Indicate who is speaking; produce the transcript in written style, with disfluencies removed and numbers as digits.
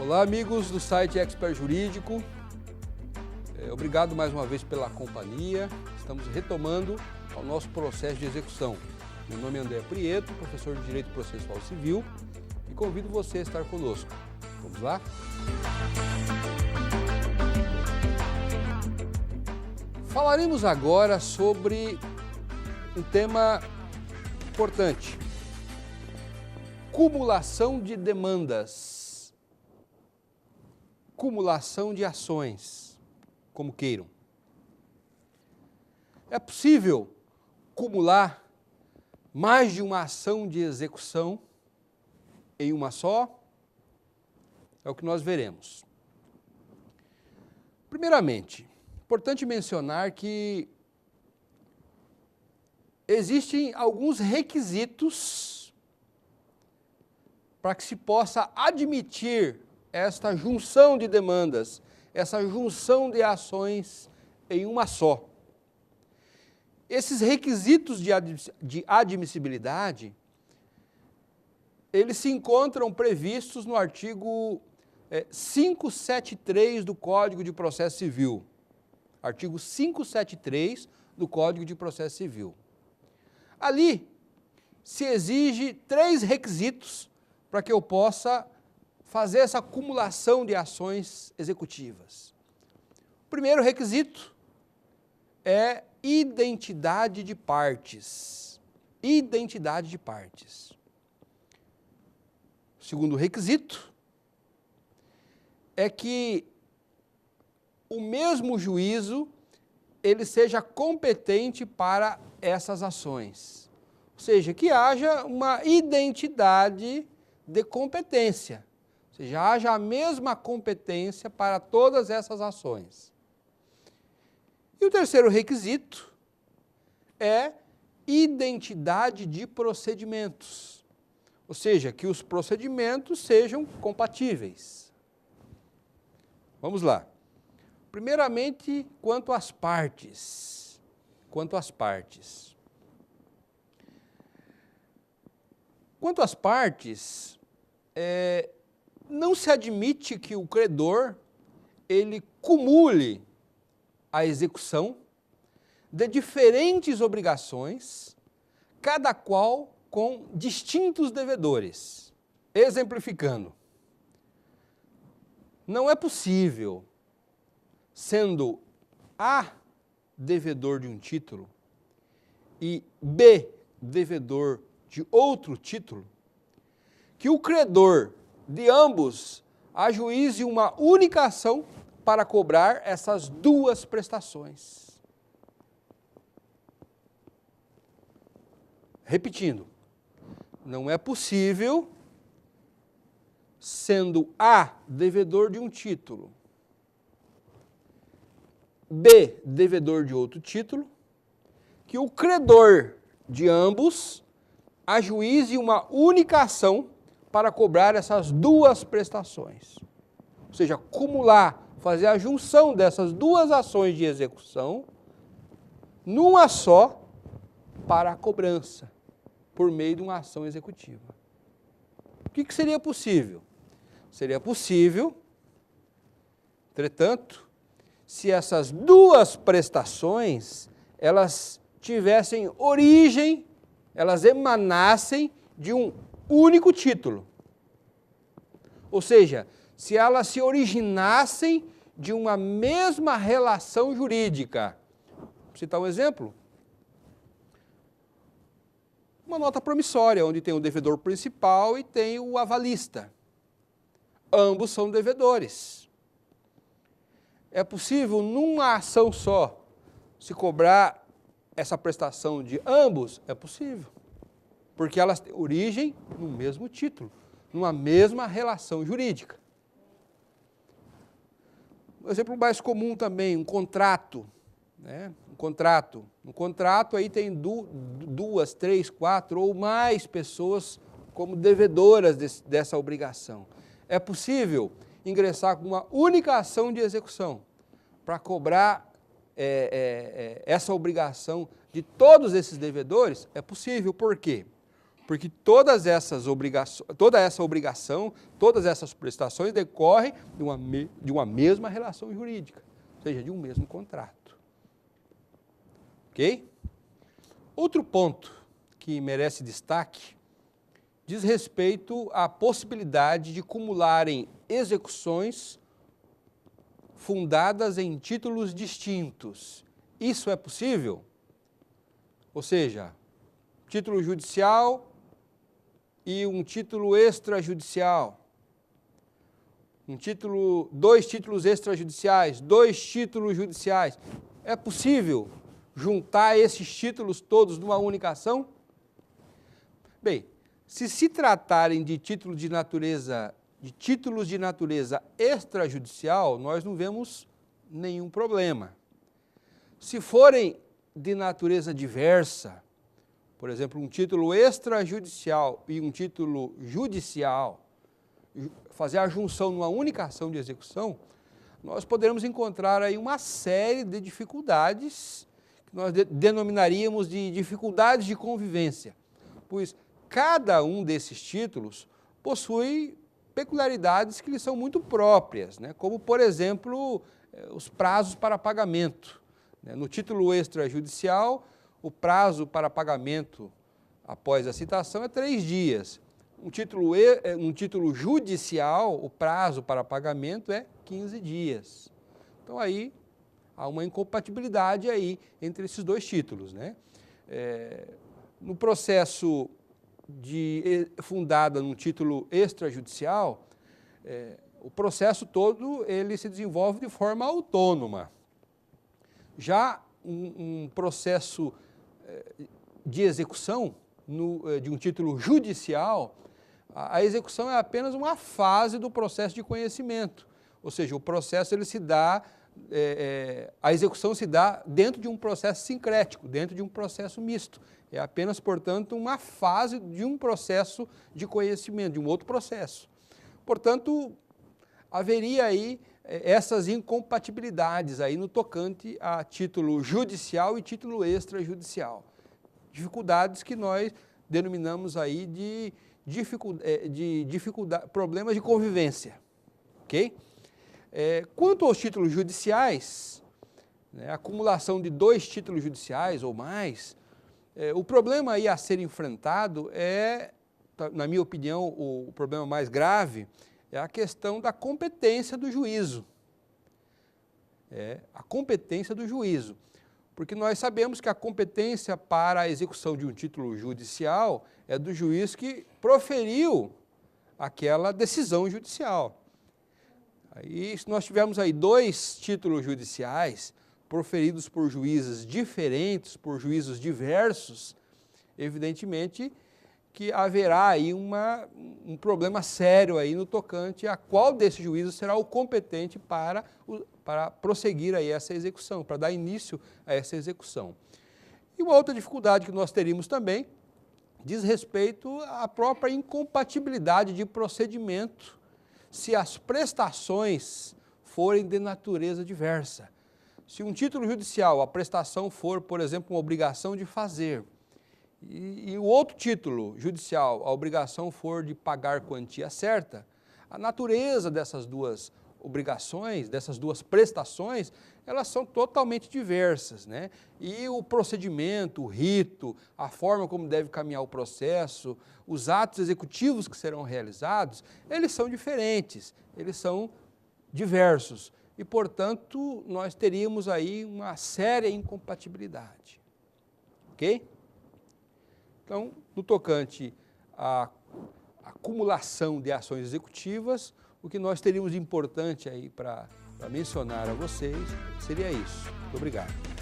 Speaker 1: Olá, amigos do site Expert Jurídico. Obrigado mais uma vez pela companhia. Estamos retomando o nosso processo de execução. Meu nome é André Prieto, professor de Direito Processual Civil, e convido você a estar conosco. Vamos lá? Falaremos agora sobre um tema importante: cumulação de demandas, cumulação de ações, como queiram. É possível cumular mais de uma ação de execução em uma só? É o que nós veremos. Primeiramente, importante mencionar que existem alguns requisitos para que se possa admitir esta junção de demandas, essa junção de ações em uma só. Esses requisitos de admissibilidade, eles se encontram previstos no artigo 573 do Código de Processo Civil. Artigo 573 do Código de Processo Civil. Ali se exige 3 requisitos para que eu possa fazer essa acumulação de ações executivas. O primeiro requisito é identidade de partes. Identidade de partes. O segundo requisito é que o mesmo juízo ele seja competente para essas ações. Ou seja, que haja uma identidade de competência. Ou seja, haja a mesma competência para todas essas ações. E o terceiro requisito é identidade de procedimentos. Ou seja, que os procedimentos sejam compatíveis. Vamos lá. Primeiramente, quanto às partes. Quanto às partes. Quanto às partes, não se admite que o credor ele cumule a execução de diferentes obrigações, cada qual com distintos devedores. Exemplificando, não é possível, sendo A devedor de um título e B devedor de outro título, que o credor de ambos ajuize uma única ação para cobrar essas duas prestações. Repetindo, não é possível, sendo A devedor de um título, B devedor de outro título, que o credor de ambos ajuize uma única ação para cobrar essas duas prestações. Ou seja, acumular, fazer a junção dessas duas ações de execução numa só para a cobrança, por meio de uma ação executiva. O que seria possível? Seria possível, entretanto, se essas duas prestações, elas tivessem origem, elas emanassem de um único título. Ou seja, se elas se originassem de uma mesma relação jurídica. Vou citar um exemplo. Uma nota promissória, onde tem o devedor principal e tem o avalista. Ambos são devedores. É possível, numa ação só, se cobrar essa prestação de ambos? É possível. Porque elas têm origem no mesmo título, numa mesma relação jurídica. Um exemplo mais comum também, um contrato. Né? Um contrato aí tem 2, 3, 4 ou mais pessoas como devedoras dessa obrigação. É possível ingressar com uma única ação de execução para cobrar essa obrigação de todos esses devedores? É possível. Por quê? Porque toda essa obrigação, todas essas prestações decorrem de uma mesma relação jurídica, ou seja, de um mesmo contrato. Ok? Outro ponto que merece destaque diz respeito à possibilidade de cumularem execuções fundadas em títulos distintos. Isso é possível? Ou seja, título judicial e um título extrajudicial. Dois títulos extrajudiciais, dois títulos judiciais. É possível juntar esses títulos todos numa única ação? Bem, se tratarem de títulos de natureza extrajudicial, nós não vemos nenhum problema. Se forem de natureza diversa, por exemplo, um título extrajudicial e um título judicial, fazer a junção numa única ação de execução, nós poderemos encontrar aí uma série de dificuldades que nós denominaríamos de dificuldades de convivência, pois cada um desses títulos possui peculiaridades que lhe são muito próprias, né? Como, por exemplo, os prazos para pagamento. No título extrajudicial, o prazo para pagamento após a citação é 3 dias. Um título judicial, o prazo para pagamento é 15 dias. Então, aí há uma incompatibilidade aí entre esses dois títulos, né? No processo fundado num título extrajudicial, o processo todo ele se desenvolve de forma autônoma. Já um processo de execução de um título judicial, a execução é apenas uma fase do processo de conhecimento, ou seja, o processo ele se dá, a execução se dá dentro de um processo sincrético, dentro de um processo misto. É apenas, portanto, uma fase de um processo de conhecimento, de um outro processo. Portanto, haveria aí essas incompatibilidades aí no tocante a título judicial e título extrajudicial. Dificuldades que nós denominamos aí de problemas de convivência. Ok? Quanto aos títulos judiciais, né, a acumulação de 2 títulos judiciais ou mais, o problema aí a ser enfrentado na minha opinião, o problema mais grave é a questão da competência do juízo. A competência do juízo. Porque nós sabemos que a competência para a execução de um título judicial é do juiz que proferiu aquela decisão judicial. Aí, se nós tivermos aí 2 títulos judiciais proferidos por juízes diferentes, por juízos diversos, evidentemente que haverá aí um problema sério aí no tocante a qual desses juízos será o competente para prosseguir aí essa execução, para dar início a essa execução. E uma outra dificuldade que nós teríamos também diz respeito à própria incompatibilidade de procedimento se as prestações forem de natureza diversa. Se um título judicial, a prestação for, por exemplo, uma obrigação de fazer, e o outro título judicial, a obrigação for de pagar quantia certa, a natureza dessas duas obrigações, dessas duas prestações, elas são totalmente diversas, né? E o procedimento, o rito, a forma como deve caminhar o processo, os atos executivos que serão realizados, eles são diferentes, eles são diversos e, portanto, nós teríamos aí uma séria incompatibilidade, ok? Então, no tocante à acumulação de ações executivas, o que nós teríamos de importante aí para mencionar a vocês seria isso. Muito obrigado.